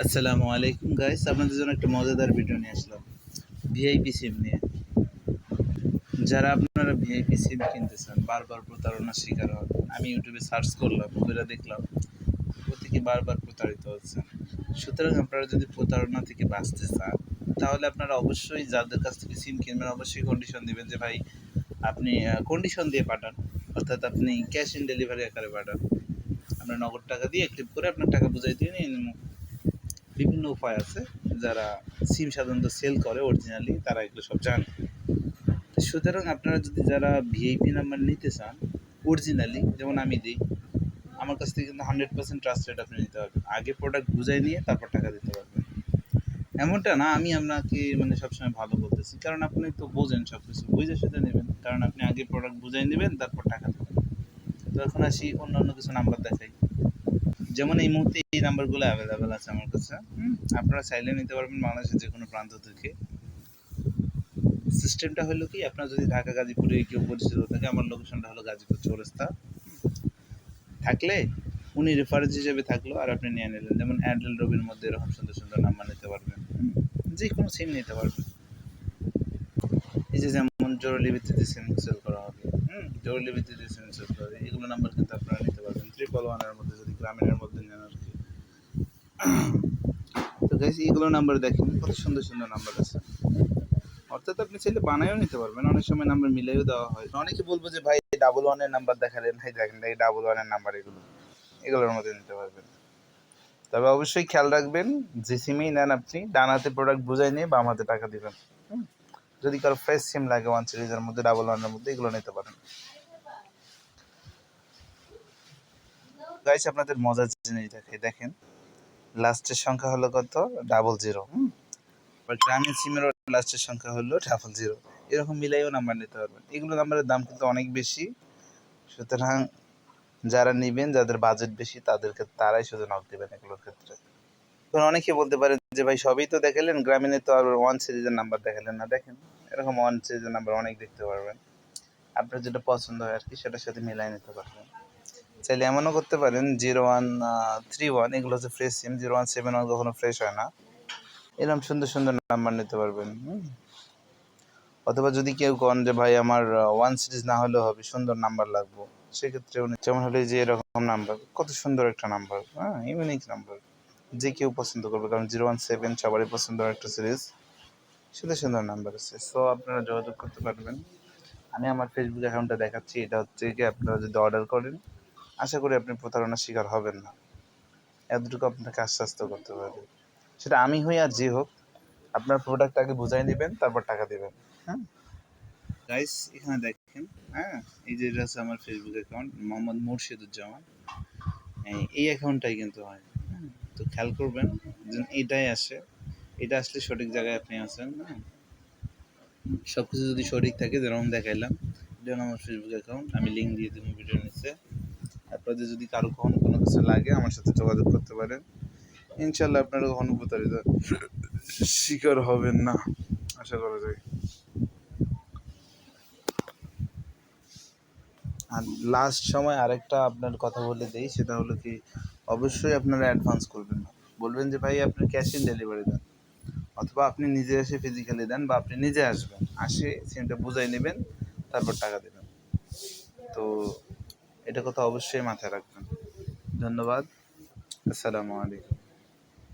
আসসালামু আলাইকুম গাইস, আপনাদের জন্য একটা মজাদার ভিডিও নিয়ে আসলাম ভিআইপি সিম নিয়ে। যারা আপনারা ভিআইপি সিম কিনতে চান, বারবার প্রতারণার শিকার হন। আমি ইউটিউবে সার্চ করলাম, করে দেখলাম প্রত্যেকে বারবার প্রতারিত হচ্ছে। সুতরাং আপনারা যদি প্রতারণা থেকে বাঁচতে চান, তাহলে আপনারা অবশ্যই যাদের কাছ থেকে সিম কিনবেন অবশ্যই কন্ডিশন দিবেন যে ভাই আপনি কন্ডিশন দিয়ে পাঠান, অর্থাৎ আপনি ক্যাশ ইন ডেলিভারি আকারে পাঠান। আপনার নগদ টাকা দিয়ে ক্লিক করে আপনার টাকা বুঝাই দিয়ে নিয়ে নেব। বিভিন্ন উপায় আছে। যারা সিম সাধারণত সেল করে অরিজিনালি তারা এগুলো সব জানে। সুতরাং আপনারা যদি যারা ভিআইপি নাম্বার নিতে চান অরিজিনালি, যেমন আমি দিই, আমার কাছ থেকে কিন্তু 100% ট্রাস্টেড আপনি নিতে পারবেন। আগে প্রোডাক্ট বুঝাই নিয়ে তারপর টাকা দিতে পারবেন। এমনটা না আমি আপনাকে মানে সবসময় ভালো বলতেছি, কারণ আপনি তো বোঝেন সব কিছু, বুঝে সুঝে নেবেন। কারণ আপনি আগে প্রোডাক্ট বুঝাই নেবেন তারপর টাকা দেবেন। তো এখন আসি অন্য কিছু নাম্বার দেখাই। যেমন এই মুহূর্তে এই নাম্বারগুলো অ্যাভেলেবেল আছে আমার কাছে। আপনারা চাইলে নিতে পারবেন বাংলাদেশের যে কোনো প্রান্ত থেকে। সিস্টেমটা হলো কি, আপনার যদি ঢাকা গাজীপুরে কেউ পরিচিত থাকে, আমার লোকেশনটা হলো গাজীপুর চৌরাস্তা থাকলে উনি রেফারেন্স হিসেবে থাকলো আর আপনি নিয়ে নিলেন। যেমন অ্যাডেল রবির মধ্যে এরকম সুন্দর সুন্দর নাম্বার নিতে পারবেন, যে কোনো সিম নিতে পারবেন। এই যে যেমন জরুরি ভিত্তিতে সিম সেল করা হবে, জরুরি ভিত্তিতে সিম সেল করা হবে, এগুলো নাম্বার কিন্তু আপনারা নিতে পারবেন 111 মধ্যে, যদি গ্রামীণের মধ্যে নেন আর কি। তো গাইস এইগুলো নাম্বার দেখেন, কত সুন্দর সুন্দর নাম্বার আছে। অর্থাৎ আপনি চাইলে বানায়ও নিতে পারবেন, অনেক সময় নাম্বার মিলাইও দেওয়া হয়। অনেকে বলবো যে ভাই 11 নাম্বার দেখালেন, ভাই দেখেন এই 11 নাম্বার, এগুলোর মধ্যে নিতে পারবেন। তবে অবশ্যই খেয়াল রাখবেন, যে সিমেই নেন আপনি ডান হাতে প্রোডাক্ট বুঝাই নিয়ে বাম হাতে টাকা দিবেন। যদি কারো ফ্রেশ সিম লাগে 1 সিরিজের মধ্যে 11 মধ্যে, এগুলো নিতে পারেন। গাইস আপনাদের মজার জিনিস দেখেন লাস্টের সংখ্যা হলো কত, 00। আর গ্রামীণ সিমেরও লাস্টের সংখ্যা হলো 00। এরকম মিলাইও নাম্বার নিতে পারবেন। এগুলো নাম্বারের দাম কিন্তু অনেক বেশি। সুতরাং যারা নেবেন, যাদের বাজেট বেশি, তারাই শুধু নক দেবেন এগুলোর ক্ষেত্রে। এখন অনেকে বলতে পারেন যে ভাই সবই তো দেখালেন, গ্রামীণে তো আর 1 সিরিজের নাম্বার দেখালেন না। দেখেন এরকম 1 সিরিজের নাম্বার অনেক দেখতে পারবেন। আপনার যেটা পছন্দ হয় আর কি সেটার সাথে মিলাই নিতে পারবেন। চাইলে এমনও করতে পারেন 0131, এগুলো হচ্ছে ফ্রেশ সিম। 0171 কখনো ফ্রেশ হয় না। এরকম সুন্দর সুন্দর নাম্বার নিতে পারবেন। অথবা যদি কেউ কন যে ভাই আমার 1 সিরিজ না হলেও হবে, সুন্দর নাম্বার লাগবো, সেক্ষেত্রে উনি যেমন হলে যে এরকম নাম্বার, কত সুন্দর একটা নাম্বার, ইউনিক নাম্বার, যে কেউ পছন্দ করবে। কারণ 017 সবারই পছন্দের একটা সিরিজ, সুন্দর সুন্দর নাম্বার আছে। সো আপনারা যোগাযোগ করতে পারবেন। আমি আমার ফেসবুক অ্যাকাউন্টটা দেখাচ্ছি। এটা হচ্ছে কি, আপনারা যদি অর্ডার করেন আশা করি আপনি প্রতারণার শিকার হবেন না, এতটুকু আপনাকে আশ্বস্ত করতে পারি। সেটা আমি হই আর যে হোক, আপনার প্রোডাক্ট আগে বুঝাই নেবেন তারপর টাকা দেবেন। হ্যাঁ গাইস, এখানে দেখেন, এই যে এটা হচ্ছে আমার ফেসবুক অ্যাকাউন্ট, মোহাম্মদ মুর্শিদুজ্জামান। এই অ্যাকাউন্টটাই কিন্তু হয়। তো খেয়াল করবেন যেন এটাই আসে, এটা আসলে সঠিক জায়গায় আপনি আছেন। সব কিছু যদি সঠিক থাকে যেরকম দেখাইলাম, এটা হলো আমার ফেসবুক অ্যাকাউন্ট, আমি লিঙ্ক দিয়ে দেবো ভিডিওর নিচে। আপনাদের যদি কারো কখনো কোনো কিছু লাগে আমার সাথে যোগাযোগ করতে পারেন। ইনশাল্লাহ আপনারা কখনো প্রতারিত শিকার হবেন না, আশা করা যায়। আর লাস্ট সময় আরেকটা আপনার কথা বলে দেই, সেটা হলো কি, অবশ্যই আপনারা অ্যাডভান্স করবেন না। বলবেন যে ভাই আপনি ক্যাশ ইন ডেলিভারি দেন, অথবা আপনি নিজে এসে ফিজিক্যালি দেন, বা আপনি নিজে আসবেন, সিমটা বুঝাই নেবেন তারপর টাকা দেবেন। তো এটা কথা অবশ্যই মাথায় রাখবেন। ধন্যবাদ। আসসালামু আলাইকুম।